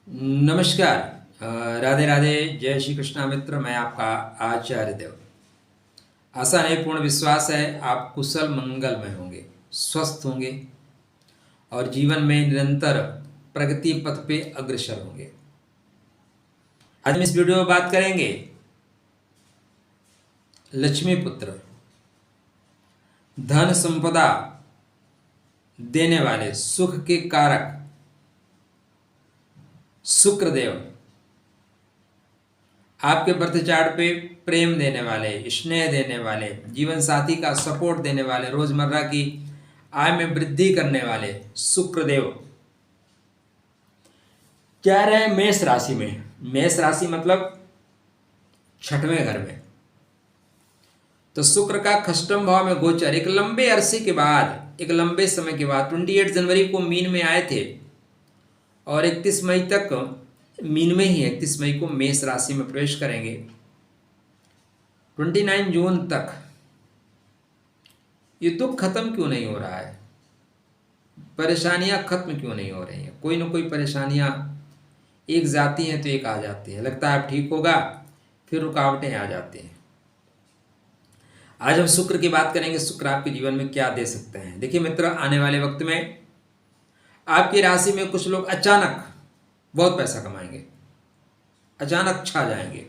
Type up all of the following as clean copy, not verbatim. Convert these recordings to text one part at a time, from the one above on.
नमस्कार। राधे राधे। जय श्री कृष्णा मित्र। मैं आपका आचार्य देव। आशा नहीं पूर्ण विश्वास है आप कुशल मंगलमय होंगे, स्वस्थ होंगे और जीवन में निरंतर प्रगति पथ पे अग्रसर होंगे। आज हम इस वीडियो में बात करेंगे लक्ष्मी पुत्र, धन संपदा देने वाले, सुख के कारक शुक्रदेव, आपके बर्थ चार्ट पे प्रेम देने वाले, स्नेह देने वाले, जीवन साथी का सपोर्ट देने वाले, रोजमर्रा की आय में वृद्धि करने वाले शुक्रदेव क्या रहे मेष राशि में। मेष राशि मतलब छठवें घर में। तो शुक्र का खष्टम भाव में गोचर एक लंबे अरसे के बाद, एक लंबे समय के बाद 28 जनवरी को मीन में आए थे और 31 मई तक मीन में ही 31 मई को मेष राशि में प्रवेश करेंगे। 29 जून तक ये दुख खत्म क्यों नहीं हो रहा है, परेशानियां खत्म क्यों नहीं हो रही हैं? कोई ना कोई परेशानियां एक जाती हैं तो एक आ जाती है, लगता है अब ठीक होगा, फिर रुकावटें आ जाती हैं। आज हम शुक्र की बात करेंगे। शुक्र आपके जीवन में क्या दे सकते हैं। देखिए मित्र, आने वाले वक्त में आपकी राशि में कुछ लोग अचानक बहुत पैसा कमाएंगे, अचानक छा जाएंगे।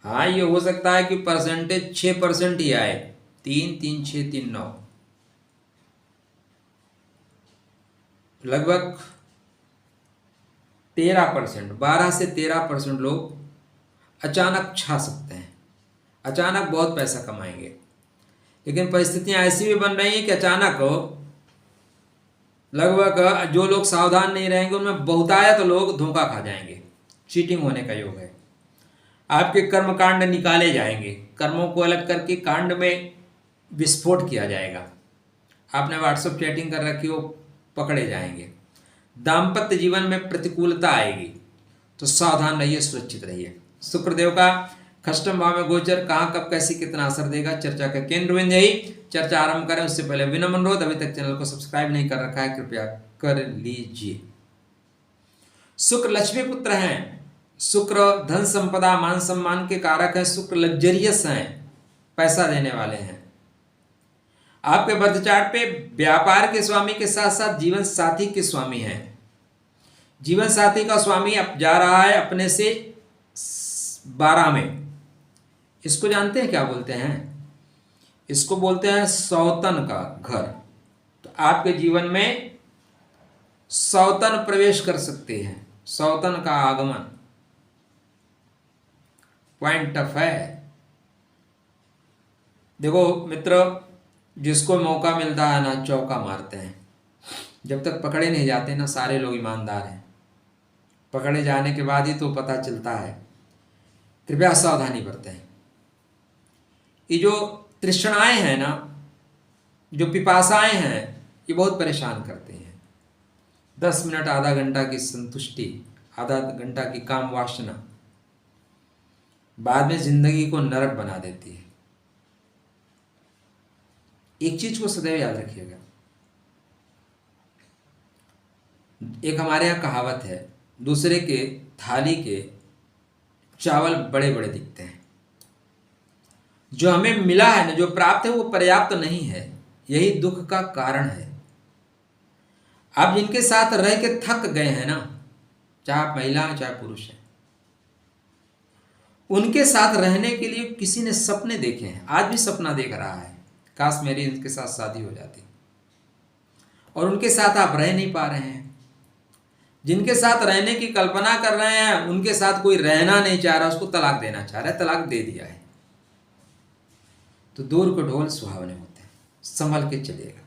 हाँ, ये हो सकता है कि परसेंटेज 6% ही आए, 3 3 6 3 9, लगभग 13%, 12 से 13% लोग अचानक छा सकते हैं, अचानक बहुत पैसा कमाएंगे। लेकिन परिस्थितियां ऐसी भी बन रही हैं कि अचानक लगभग जो लोग सावधान नहीं रहेंगे उनमें बहुतायत लोग धोखा खा जाएंगे, चीटिंग होने का योग है। आपके कर्म कांड निकाले जाएंगे, कर्मों को अलग करके कांड में विस्फोट किया जाएगा। आपने व्हाट्सएप चैटिंग कर रखी हो, पकड़े जाएंगे। दाम्पत्य जीवन में प्रतिकूलता आएगी, तो सावधान रहिए, सुरक्षित रहिए। शुक्रदेव का खष्टम भाव में गोचर कहाँ कब कैसी कितना असर देगा, चर्चा का केंद्र बिंदु यही। चर्चा आरंभ करें उससे पहले विनम्र अनुरोध, अभी तक चैनल को सब्सक्राइब नहीं कर रखा है कृपया कर लीजिए। शुक्र लक्ष्मी पुत्र हैं। शुक्र धन संपदा मान सम्मान के कारक हैं। शुक्र लग्जरियस हैं, पैसा देने वाले हैं। आपके बर्थ चार्ट पे व्यापार के स्वामी के साथ साथ जीवन साथी के स्वामी हैं। जीवन साथी का स्वामी अब जा रहा है अपने से 12 में। इसको जानते हैं क्या बोलते हैं? इसको बोलते हैं सौतन का घर। तो आपके जीवन में सौतन प्रवेश कर सकते हैं, सौतन का आगमन पॉइंट ऑफ है। देखो मित्र, जिसको मौका मिलता है ना चौका मारते हैं। जब तक पकड़े नहीं जाते ना सारे लोग ईमानदार हैं, पकड़े जाने के बाद ही तो पता चलता है। कृपया सावधानी बरतें। ये जो तृष्णाएं हैं ना, जो पिपासाएं हैं, ये बहुत परेशान करते हैं। 10 मिनट आधा घंटा की संतुष्टि, आधा घंटा की काम वासना बाद में जिंदगी को नरक बना देती है। एक चीज को सदैव याद रखिएगा। एक हमारे यहाँ कहावत है, दूसरे के थाली के चावल बड़े बड़े दिखते हैं। जो हमें मिला है ना, जो प्राप्त है, वो पर्याप्त नहीं है। यही दुख का कारण है। आप जिनके साथ रह के थक गए हैं ना, चाहे आप महिला हैं चाहे पुरुष हैं, उनके साथ रहने के लिए किसी ने सपने देखे हैं। आज भी सपना देख रहा है, काश मेरी उनके साथ शादी हो जाती, और उनके साथ आप रह नहीं पा रहे हैं। जिनके साथ रहने की कल्पना कर रहे हैं, उनके साथ कोई रहना नहीं चाह रहा, उसको तलाक देना चाह रहा है, तलाक दे दिया है। तो दूर को ढोल सुहावने होते हैं, संभल के चलिएगा।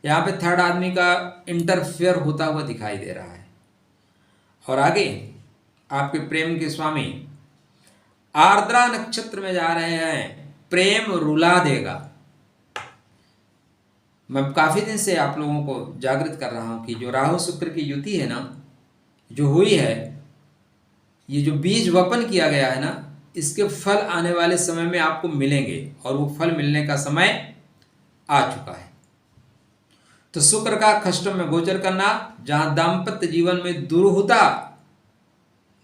यहाँ पे थर्ड आदमी का इंटरफेयर होता हुआ दिखाई दे रहा है। और आगे आपके प्रेम के स्वामी आर्द्रा नक्षत्र में जा रहे हैं, प्रेम रुला देगा। मैं काफी दिन से आप लोगों को जागृत कर रहा हूं कि जो राहु शुक्र की युति है ना, जो हुई है, ये जो बीज वपन किया गया है ना, इसके फल आने वाले समय में आपको मिलेंगे, और वो फल मिलने का समय आ चुका है। तो शुक्र का खष्टम में गोचर करना, जहां दाम्पत्य जीवन में दुरूहता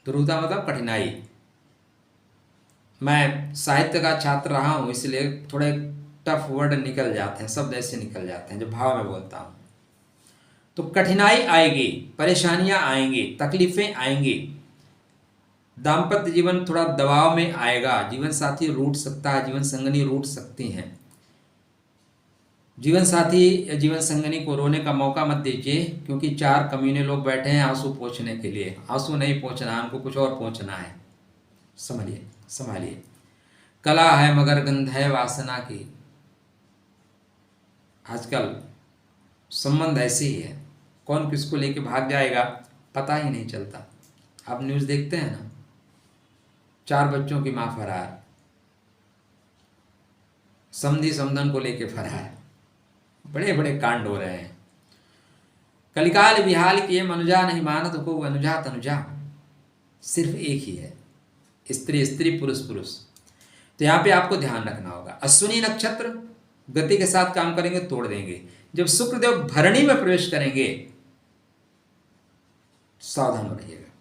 ध्रुवता मतलब कठिनाई। मैं साहित्य का छात्र रहा हूँ, इसलिए थोड़े टफ वर्ड निकल जाते हैं, शब्द ऐसे निकल जाते हैं जब भाव में बोलता हूँ। तो कठिनाई आएगी, परेशानियां आएंगी, तकलीफें आएंगी, दाम्पत्य जीवन थोड़ा दबाव में आएगा, जीवन साथी रूठ सकता है, जीवन संगनी रूठ सकती हैं। जीवन साथी या जीवन संगनी को रोने का मौका मत दीजिए, क्योंकि 4 कमीने लोग बैठे हैं आंसू पोंछने के लिए। आंसू नहीं पोंछना, उनको कुछ और पोंछना है। समझिए, संभालिए। कला है मगर गंध है वासना की। आजकल संबंध ऐसे ही है, कौन किसको लेके भाग जाएगा पता ही नहीं चलता। आप न्यूज़ देखते हैं ना, 4 बच्चों की मां फरार, समधी समधन को लेके फरार, बड़े बड़े कांड हो रहे हैं। कलिकाल विहाल किए मनुजा नहीं मानत को अनुजा तनुजा। सिर्फ एक ही है, स्त्री स्त्री पुरुष पुरुष। तो यहाँ पे आपको ध्यान रखना होगा। अश्विनी नक्षत्र गति के साथ काम करेंगे, तोड़ देंगे। जब शुक्रदेव भरणी में प्रवेश करेंगे, सावधान रहिएगा।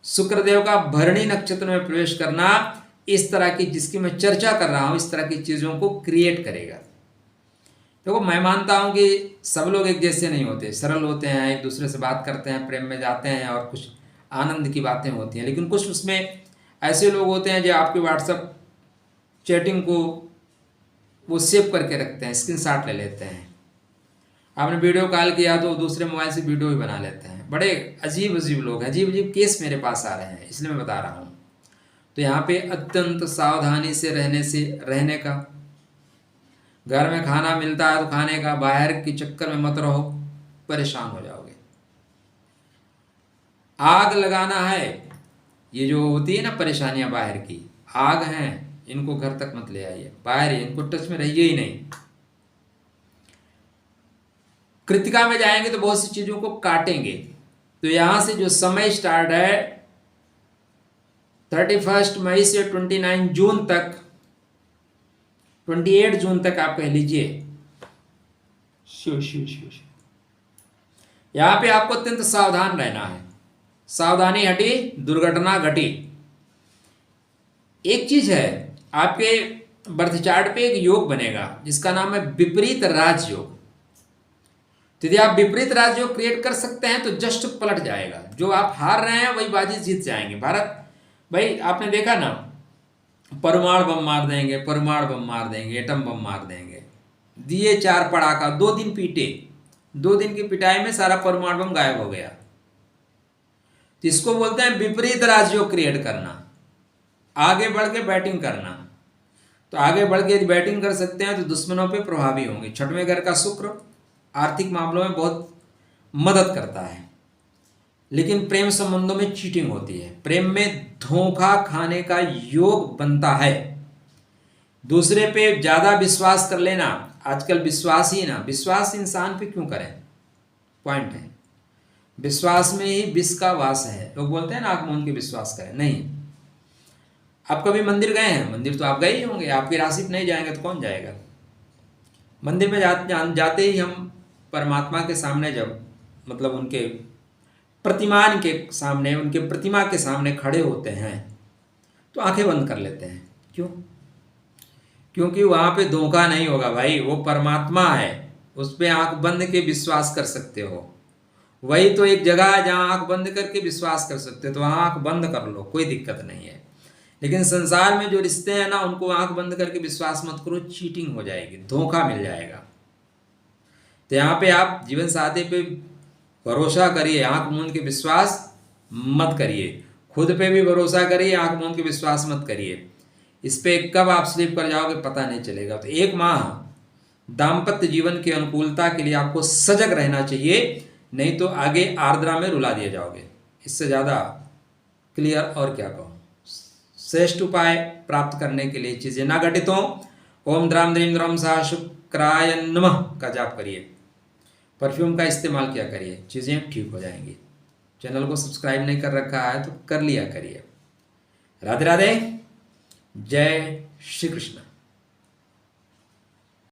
शुक्रदेव का भरणी नक्षत्र में प्रवेश करना इस तरह की, जिसकी मैं चर्चा कर रहा हूं, इस तरह की चीजों को क्रिएट करेगा। देखो, मैं मानता हूं कि सब लोग एक जैसे नहीं होते, सरल होते हैं, एक दूसरे से बात करते हैं, प्रेम में जाते हैं और कुछ आनंद की बातें होती हैं। लेकिन कुछ उसमें ऐसे लोग होते हैं जो आपके व्हाट्सएप चैटिंग को वो सेव करके रखते हैं, स्क्रीनशॉट ले लेते हैं। आपने वीडियो कॉल किया तो दूसरे मोबाइल से वीडियो भी बना लेते हैं। बड़े अजीब अजीब लोग हैं, अजीब अजीब केस मेरे पास आ रहे हैं, इसलिए मैं बता रहा हूँ। तो यहाँ पे अत्यंत सावधानी से रहने का। घर में खाना मिलता है तो खाने का, बाहर के चक्कर में मत रहो, परेशान हो जाओगे। आग लगाना है, ये जो होती है ना परेशानियां बाहर की, आग हैं, इनको घर तक मत ले आइए, बाहर ही, इनको टच में रहिए ही नहीं। कृतिका में जाएंगे तो बहुत सी चीजों को काटेंगे। तो यहां से जो समय स्टार्ट है 31 मई से 29 जून तक, 28 जून तक आप कह लीजिए, शिव शिव शिव शिव, यहां पे आपको अत्यंत सावधान रहना है। सावधानी हटी, दुर्घटना घटी। एक चीज है, आपके बर्थ चार्ट पे एक योग बनेगा जिसका नाम है विपरीत राजयोग। तो यदि आप विपरीत राजयोग क्रिएट कर सकते हैं तो जस्ट पलट जाएगा। जो आप हार रहे हैं वही बाजी जीत जाएंगे। भारत भाई, आपने देखा ना, परमाणु बम मार देंगे, परमाणु बम मार देंगे, एटम बम मार देंगे, दिए 4 पड़ाका, 2 दिन पीटे, 2 दिन की पिटाई में सारा परमाणु बम गायब हो गया। तो इसको बोलते हैं विपरीत राजयोग क्रिएट करना, आगे बढ़ के बैटिंग करना। तो आगे बढ़ के यदि बैटिंग कर सकते हैं तो दुश्मनों पे प्रभावी होंगे। 6वें घर का शुक्र आर्थिक मामलों में बहुत मदद करता है, लेकिन प्रेम संबंधों में चीटिंग होती है, प्रेम में धोखा खाने का योग बनता है। दूसरे पे ज्यादा विश्वास कर लेना, आजकल विश्वास ही ना, विश्वास इंसान पे क्यों करें, पॉइंट है। विश्वास में ही विष का वास है। लोग बोलते हैं ना आंख मूंद के विश्वास करें, नहीं। आप कभी मंदिर गए हैं? मंदिर तो आप गए ही होंगे, आपकी राशि पे नहीं जाएंगे तो कौन जाएगा? मंदिर में जाते ही हम परमात्मा के सामने, जब मतलब उनके प्रतिमान के सामने, उनके प्रतिमा के सामने खड़े होते हैं तो आंखें बंद कर लेते हैं। क्यों? क्योंकि वहां पे धोखा नहीं होगा भाई, वो परमात्मा है, उस पर आंख बंद के विश्वास कर सकते हो। वही तो एक जगह है जहां आंख बंद करके विश्वास कर सकते हो, तो वहां आंख बंद कर लो, कोई दिक्कत नहीं है। लेकिन संसार में जो रिश्ते हैं ना, उनको आंख बंद करके विश्वास मत करो, चीटिंग हो जाएगी, धोखा मिल जाएगा। तो यहाँ पे आप जीवन साथी पे भरोसा करिए, आंख मूंद के विश्वास मत करिए। खुद पे भी भरोसा करिए, आंख मूंद के विश्वास मत करिए। इस पे कब आप स्लिप कर जाओगे पता नहीं चलेगा। तो 1 माह दाम्पत्य जीवन की अनुकूलता के लिए आपको सजग रहना चाहिए, नहीं तो आगे आर्द्रा में रुला दिए जाओगे। इससे ज़्यादा क्लियर और क्या कहूँ। श्रेष्ठ उपाय प्राप्त करने के लिए, चीज़ें ना घटित हों, ओम द्राम द्रीम द्रम सा शुक्राय नमः का जाप करिए, परफ्यूम का इस्तेमाल किया करिए, चीज़ें ठीक हो जाएंगी। चैनल को सब्सक्राइब नहीं कर रखा है तो कर लिया करिए। राधे राधे, जय श्री कृष्ण।